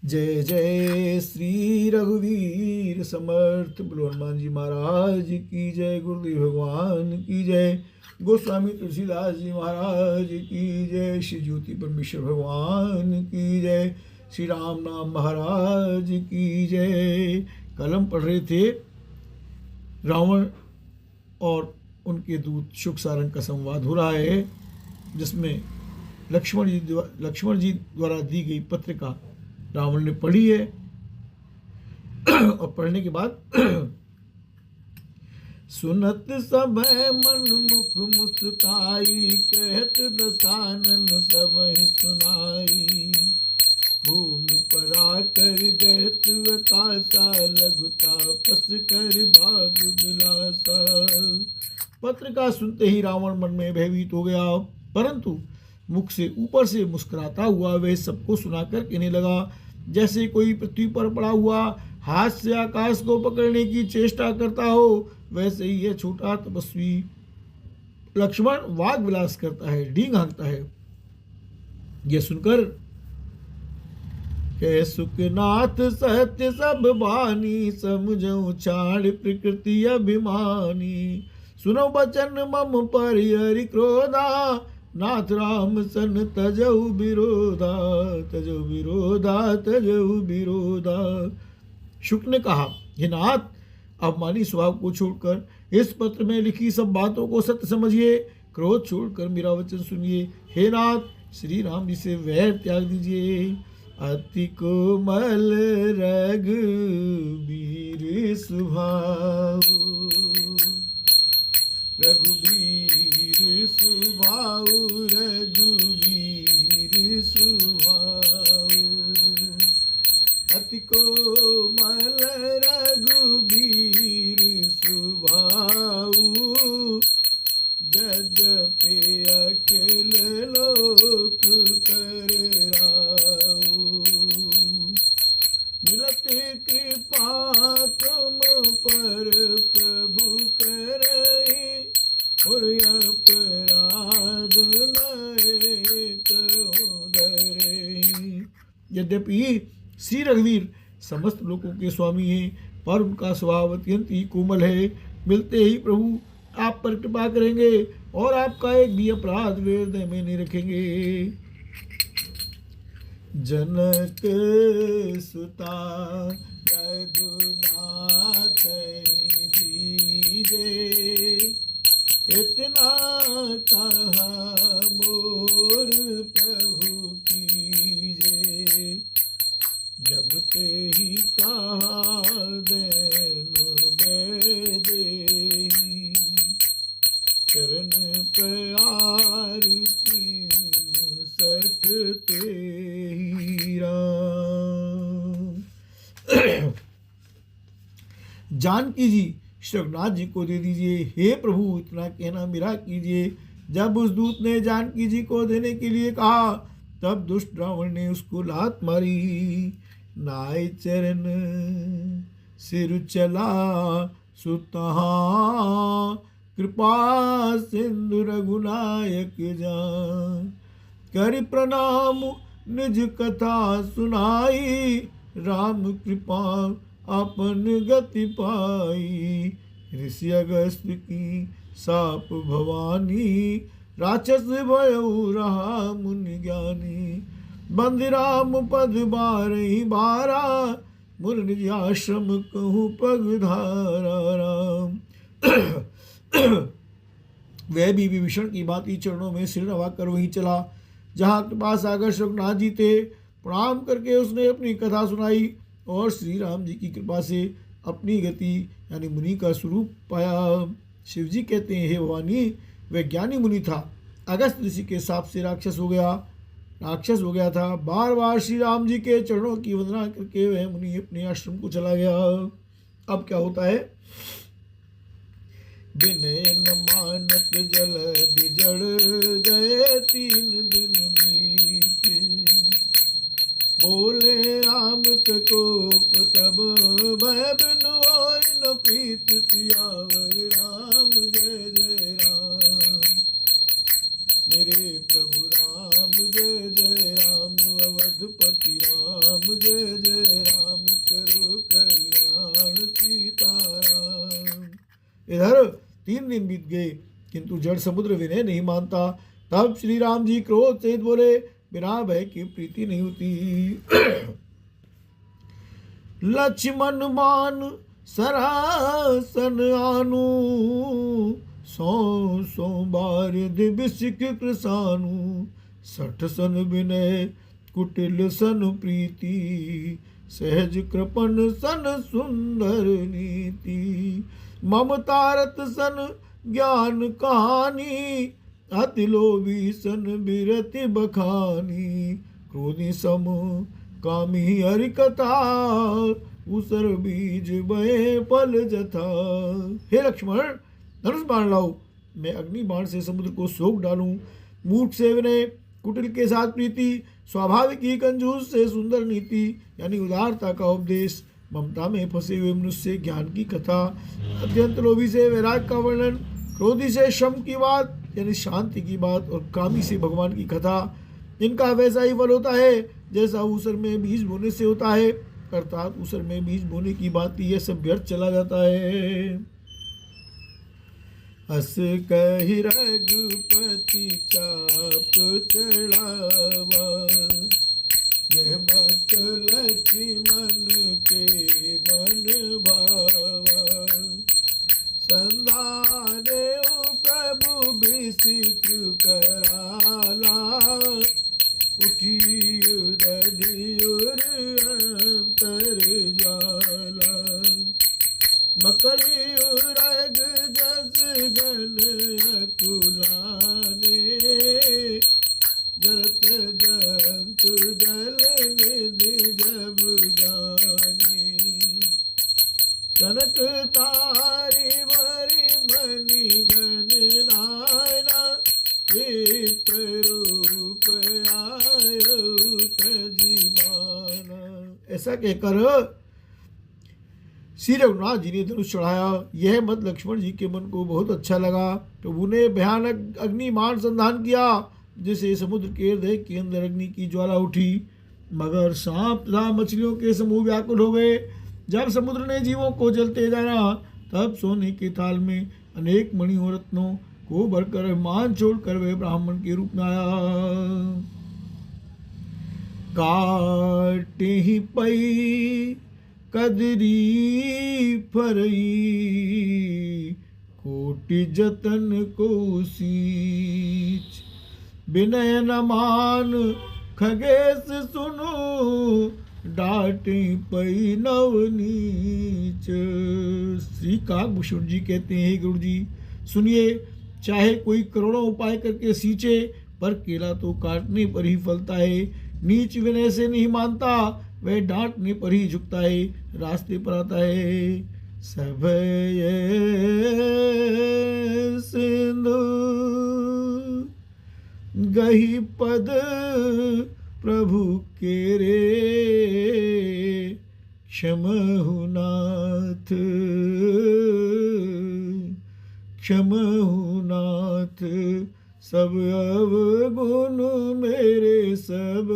जय जय श्री रघुवीर समर्थ। बोलो हनुमान जी महाराज की जय। गुरुदेव भगवान की जय। गोस्वामी तुलसीदास जी महाराज की जय। श्री ज्योति परमेश्वर भगवान की जय। श्री राम नाम महाराज की जय। कल हम पढ़ रहे थे रावण और उनके दूत शुक सारंग का संवाद हो रहा है, जिसमें लक्ष्मण जी द्वारा दी गई पत्रिका रावण ने पढ़ी है। और पढ़ने के बाद सुनत सब मन मुख मुस्काई, कहत दसानन सब सुनाई। भूमि परा कर गयत आकाशा, लघुता पस कर भाग बिलासा। पत्रिका सुनते ही रावण मन में भयभीत हो गया, परंतु मुख से ऊपर से मुस्कुराता हुआ वह सबको सुनाकर कहने लगा, जैसे कोई पृथ्वी पर पड़ा हुआ हाथ से आकाश को पकड़ने की चेष्टा करता हो, वैसे ही यह छोटा तपस्वी लक्ष्मण वाग विलास करता है, डींग हाँकता है। यह सुनकर कह सुखनाथ सत्य सब बानी, समझो छाड़ प्रकृति अभिमानी। सुनो बचन मम पर हरि क्रोधा, नाथ राम सन तजऊ विरोधा, तजऊ विरोधा, तजऊ विरोधा। शुक ने कहा, हे नाथ, अभिमानी स्वभाव को छोड़कर इस पत्र में लिखी सब बातों को सत्य समझिए, क्रोध छोड़कर मेरा वचन सुनिए। हे नाथ, श्री राम जी से वैर त्याग दीजिए। अति कोमल रघुबीर स्वभाव, रघुबीर स्वभाव, रघुबीर स्वभाव। अति कोमल रघुबीर स्वभाव, जद्यपि अखिल लोक कर राऊ। मिलते कृपा तुम पर प्रभु करे, और अपराध नए कहुदरे। यद्यपि श्री रघुवीर समस्त लोकों के स्वामी हैं, पर उनका स्वभाव अत्यंत ही कोमल है। मिलते ही प्रभु आप पर कृपा करेंगे और आपका एक भी अपराध वे हृदय में नहीं रखेंगे। जनक सुता रघुनाथ दीजे, इतना कहा मोर प्रभु कीजे। जब ते ही कहा देनु बेदेही, चरण प्यार कीन सटते ही राम। जानकी जी श्री रघुनाथ जी को दे दीजिए। हे प्रभु, इतना कहना मेरा कीजिए। जब उस दूत ने जानकी जी को देने के लिए कहा, तब दुष्ट रावण ने उसको लात मारी। नाय चरण सिर चला सुतहा, कृपा सिंधु रघुनायक जान। कर प्रणाम निज कथा सुनाई, राम कृपा अपन गति पाई। ऋषि अगस्त की साप भवानी, राक्षस भयउ रहा मुनि ज्ञानी। बंद राम पद बारही बारा, मुर निज आश्रम कहूँ पग धारा राम। वह भी विभीषण की भांति चरणों में सिर नवाकर वहीं चला जहाँ कृपा सागर रघुनाथ जी थे। प्रणाम करके उसने अपनी कथा सुनाई और श्री राम जी की कृपा से अपनी गति यानी मुनि का स्वरूप पाया। शिव जी कहते हैं, हे भवानी, वह ज्ञानी मुनि था, अगस्त ऋषि के साप से राक्षस हो गया था। बार बार श्री राम जी के चरणों की वंदना करके वह मुनि अपने आश्रम को चला गया। अब क्या होता है, विनय न मानत जलधि जड़ गए 3 दिन बीते। बोले राम सकोप तब भय बिनु होय न प्रीत, सियावर राम जय जय राम। मेरे प्रभु राम जय जय राम, अवधपति राम जय इधर 3 दिन बीत गए किंतु जड़ समुद्र विनय नहीं मानता। तब श्री राम जी क्रोध से बोले, बिना भय की प्रीति नहीं होती। लक्ष्मण मान सरासन आनु, सौ बार दिव्य सिख कृसानु। 60 सन विनय कुटिल सन प्रीति, सहज कृपण सन सुंदर नीति। ममतारत सन ज्ञान कहानी, अति लोभी सन बिरति बखानी। क्रोधी सम कामी हरि कथा, उसर बीज बहे फल जथा। हे लक्ष्मण, धनुष बाण लाओ, मैं अग्नि बाण से समुद्र को सोख डालूं। मूर्ख से विनय, कुटिल के साथ प्रीति, स्वाभाविक ही कंजूस से सुंदर नीति यानी उदारता का उपदेश। ममता में फंसे हुए मनुष्य से ज्ञान की कथा, अत्यंत लोभी से वैराग का वर्णन, क्रोधी से शम की बात यानी शांति की बात, और कामी से भगवान की कथा। इनका वैसा ही फल होता है जैसा ऊसर में बीज बोने से होता है, अर्थात ऊसर में बीज बोने की बात यह सब व्यर्थ चला जाता है। हस कहि रघुपति चाप चढ़ावा, यह मत लक्ष्मण के मन भावा। संधाने प्रभु बिसिक कराला, उठी दधियुर अंतर ज्वाला। मकरियुरग जस गण अकुलाने, जरत जंतु जल निधि जब जाने। जनक तारी वरि मणि गण नायना, विप्ररूप आयो तजिमाना। ऐसा कहकर श्री रघुनाथ जी ने धनुष चढ़ाया। यह मत लक्ष्मण जी के मन को बहुत अच्छा लगा। प्रभु ने भयानक अग्निमान संधान किया, जिसे समुद्र के हृदय के अंदर अग्नि की ज्वाला उठी। मगर सांप तथा मछलियों के समूह व्याकुल हो गए। जब समुद्र ने जीवों को जलते जाना, तब सोने के थाल में अनेक मणि और रत्नों को भरकर मान छोड़कर वह ब्राह्मण के रूप में आया। काटे ही पई कदरी फरई, कोटि जतन को सींच। विनय न मान खगेश सुनो, डांटे पई नवनीच। श्री काकभूषण जी कहते हैं, गुरु जी सुनिए, चाहे कोई करोड़ों उपाय करके सींचे, पर केला तो काटने पर ही फलता है। नीच विनय से नहीं मानता, वह डांटने पर ही झुकता है, रास्ते पर आता है। सब सिंधु गही पद प्रभु के रे, क्षमहु नाथ क्षमहु नाथ। सब अवगुण मेरे, सब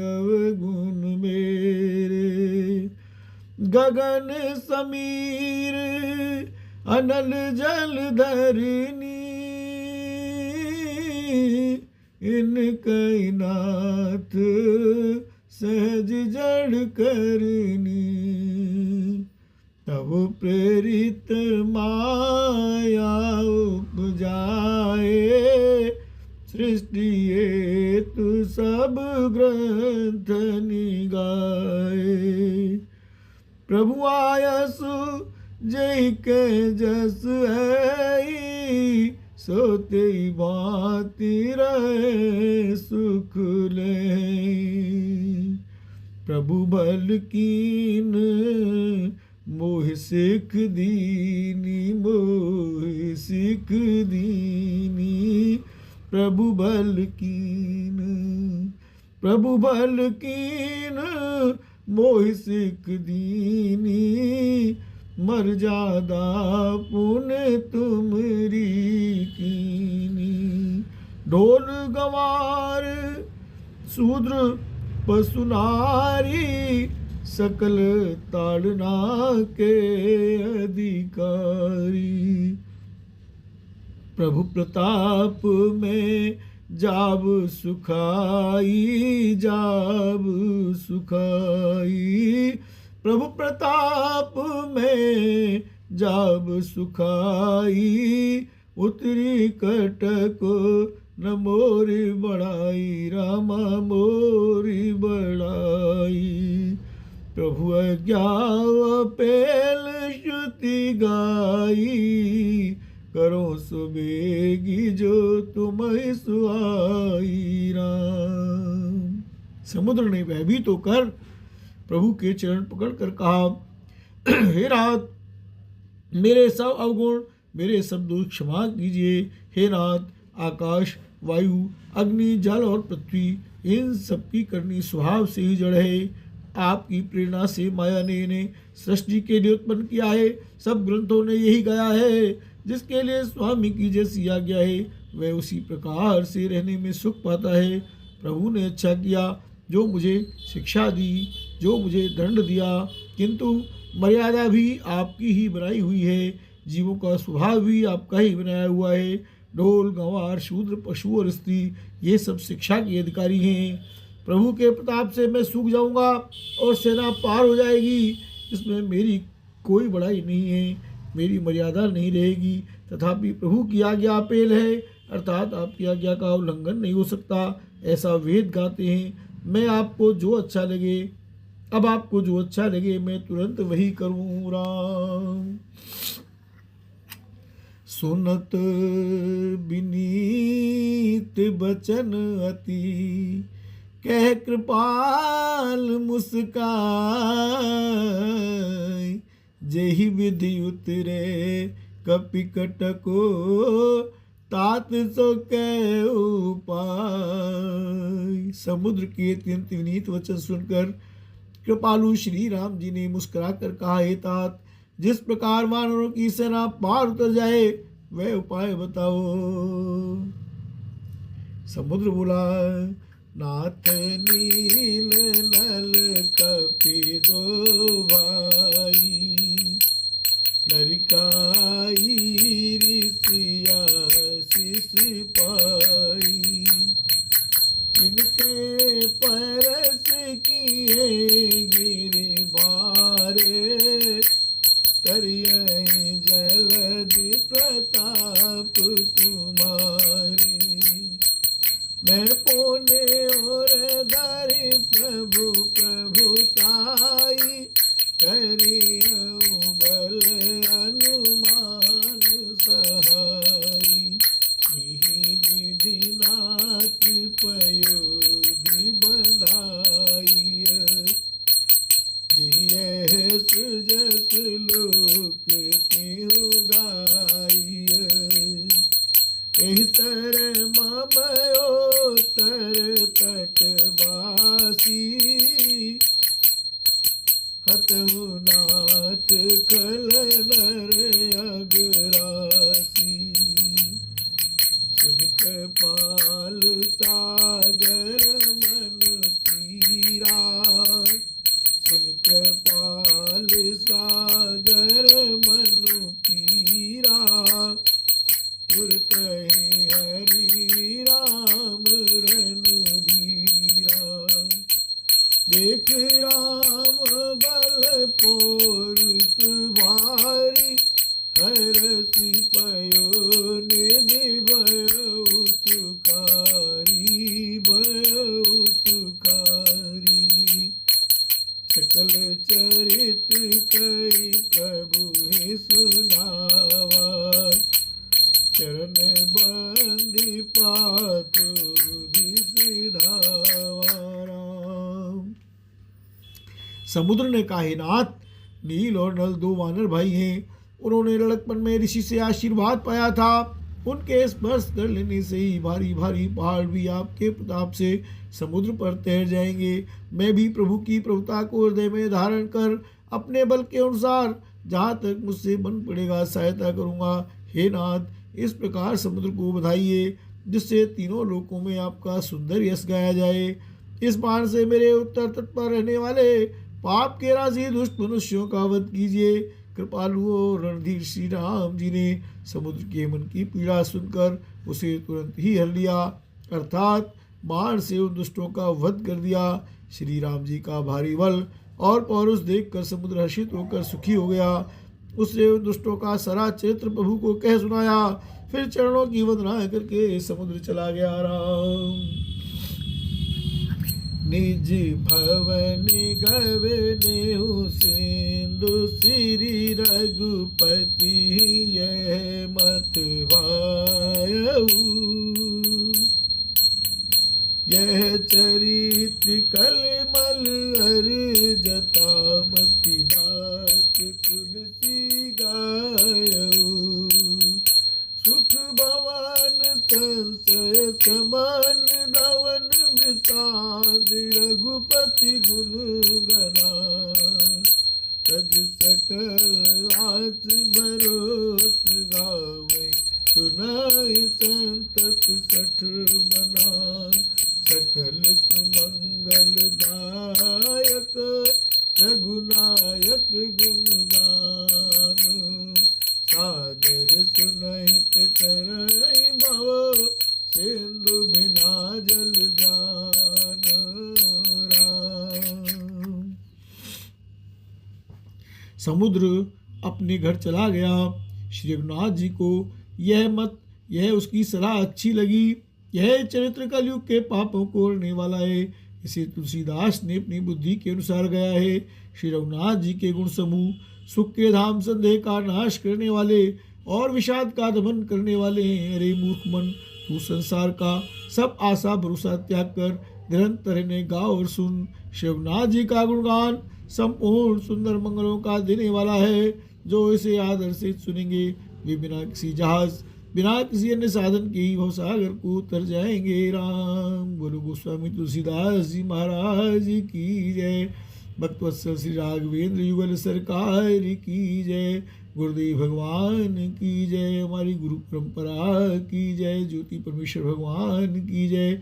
अवगुण मेरे। गगन समीर अनल जल धरनी, इनकै नाथ सहज जड़ करनी। तब प्रेरित माया उपजाए, सृष्टि हेतु सब ग्रंथ निगाए। प्रभु आयसु जय के जस है, सोते भांति रहे सुख ले। प्रभु बल कीन मोह सिख दीनी, मोह सिख दीनी। प्रभु बल कीन, प्रभु बल कीन मोह सिख दीनी। मर्यादा पुण्य तुमरी कीनी। ढोल गवार शूद्र पशु नारी, सकल ताड़ना के अधिकारी। प्रभु प्रताप में जाब सुखाई, जाब सुखाई। प्रभु प्रताप में जाब सुखाई, उतरी कटक न मोरी बढ़ाई, रामा मोरी बढ़ाई। प्रभु अज्ञा पेल श्रुति गाई, करो सुबेगी जो तुम्हें सुहाई राम। समुद्र ने भयभीत होकर प्रभु के चरण पकड़कर कहा, हे नाथ, मेरे सब अवगुण, मेरे सब दोष क्षमा कीजिए। हे नाथ, आकाश, वायु, अग्नि, जल और पृथ्वी, इन सबकी करनी स्वभाव से ही जड़ है। आपकी प्रेरणा से माया ने इन्हें सृष्टि के लिए उत्पन्न किया है। सब ग्रंथों ने यही गाया है, जिसके लिए स्वामी की जैसी आज्ञा है वह उसी प्रकार से रहने में सुख पाता है। प्रभु ने अच्छा किया जो मुझे शिक्षा दी, जो मुझे दंड दिया, किंतु मर्यादा भी आपकी ही बनाई हुई है। जीवों का स्वभाव भी आपका ही बनाया हुआ है। ढोल, गंवार, शूद्र, पशु और स्त्री, ये सब शिक्षा के अधिकारी हैं। प्रभु के प्रताप से मैं सूख जाऊंगा और सेना पार हो जाएगी। इसमें मेरी कोई बड़ाई नहीं है, मेरी मर्यादा नहीं रहेगी। तथापि प्रभु की आज्ञा अपेल है, अर्थात आपकी आज्ञा का उल्लंघन नहीं हो सकता, ऐसा वेद गाते हैं। मैं आपको जो अच्छा लगे, अब आपको जो अच्छा लगे मैं तुरंत वही करूँ राम। सुनत विनीत बचन अति, कह कृपाल मुस्काई, जेहि विधि उतरे कपिकट को, तात सो कै उपाय। समुद्र के अत्यंत विनीत वचन सुनकर कृपालु श्री राम जी ने मुस्कुराकर कहा, हे तात, जिस प्रकार वानरों की सेना पार उतर जाए वह उपाय बताओ। समुद्र बोला, नाथ नील नल कपि दो भाई, नरिकाई ऋषिया शिष पाई, इनके परस किए गिर मारे, तरिये जलधि प्रताप तुम्हारे। मैं पोने और धरि प्रभु प्रभुताई, करियऊ बल अनुमान सहाई, यही विधि नाथ पयोधि बंधाई, जियस जस लोक तिहु गाई, एहि सर ममयोत्तर तटवासी, हतहु नाथ कल नर अगरासी। सुन कृपाल सागर मन तीरा, सुन कृपाल सागर मनु पीरा, तुरत हरि राम रनुधीरा। देख राम बल पौरुष भारी, हरसि पयो निधि भयो सुखारी, भयो सुखारी। सकल चरित कई प्रभु ही सुनावा, चरण बंदी पातु सिधावा राम। समुद्र ने कहा, हे नाथ, नील और नल दो वानर भाई हैं। उन्होंने लड़कपन में ऋषि से आशीर्वाद पाया था। उनके स्पर्श कर लेने से ही भारी भारी पहाड़ भी आपके प्रताप से समुद्र पर तैर जाएंगे। मैं भी प्रभु की प्रभुता को हृदय में धारण कर अपने बल के अनुसार जहाँ तक मुझसे बन पड़ेगा सहायता करूँगा। हे नाथ, इस प्रकार समुद्र को बधाइए, जिससे तीनों लोकों में आपका सुंदर यश गाया जाए। इस बाण से मेरे उत्तर तट पर रहने वाले पाप के राशि दुष्ट मनुष्यों का वध कीजिए। कृपालु और रणधीर श्री राम जी ने समुद्र के मन की पीड़ा सुनकर उसे तुरंत ही हर लिया, अर्थात बाण से उन दुष्टों का वध कर दिया। श्री राम जी का भारी बल और पौरुष देखकर समुद्र हर्षित होकर सुखी हो गया। उसने उन दुष्टों का सारा चरित्र प्रभु को कह सुनाया। फिर चरणों की वंदना करके समुद्र चला गया। राम निज भवन गवे नेहु सिंधु श्री रघुपति यह मत वायऊ। यह चरित्र कलमल अर जतामति दास तुलसी गायऊ। सुख भवन संशय समान धवन विषाद रघुपति गुण गना। तज सकल आस भरोस गावे सुनाई संतत सठ मना। सकल सुमंगल दायक रघुनायक गुणगान। सादर सुनहित तरई भव सिंधु बिना जल जान। राम समुद्र अपने घर चला गया। श्री रघुनाथ जी को यह उसकी सलाह अच्छी लगी। यह चरित्र कलयुग के पापों को हरने वाला है। इसे तुलसीदास ने अपनी बुद्धि के अनुसार गया है। श्री रघुनाथ जी के गुण समूह सुख के धाम, संदेह का नाश करने वाले और विषाद का दमन करने वाले हैं। अरे मूर्ख मन, तू संसार का सब आशा भरोसा त्याग कर निरंतर इन्हें गा और सुन। श्री रघुनाथ जी का गुणगान संपूर्ण सुंदर मंगलों का देने वाला है। जो इसे आदर से सुनेंगे वे बिना किसी जहाज, बिना किसी अन्य साधन के ही भवसागर को उतर जाएंगे। राम बोलो गोस्वामी तुलसीदास जी महाराज की जय। भक्तवत्सल श्री राघवेंद्र युगल सरकार की जय। गुरुदेव भगवान की जय। हमारी गुरु परंपरा की जय। ज्योति परमेश्वर भगवान की जय।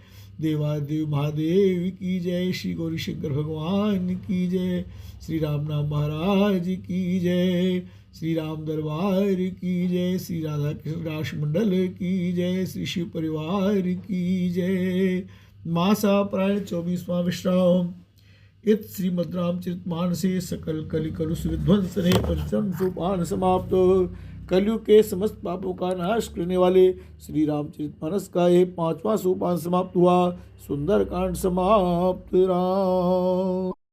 देवादेव महादेव की जय। श्री गौरी शंकर भगवान की जय। श्री राम नाम महाराज की जय। श्री राम दरबार की जय। श्री राधा कृष्ण रास मंडल की जय। श्री शिव परिवार की जय। मासा प्राय 24वां विश्राम। इत श्रीमद् रामचरितमानसे सकल कलिकलुष विध्वंसने पंचम सोपान समाप्त। कलयुग के समस्त पापों का नाश करने वाले श्री रामचरितमानस का यह 5वां सोपान समाप्त हुआ। सुंदर कांड समाप्त। राम।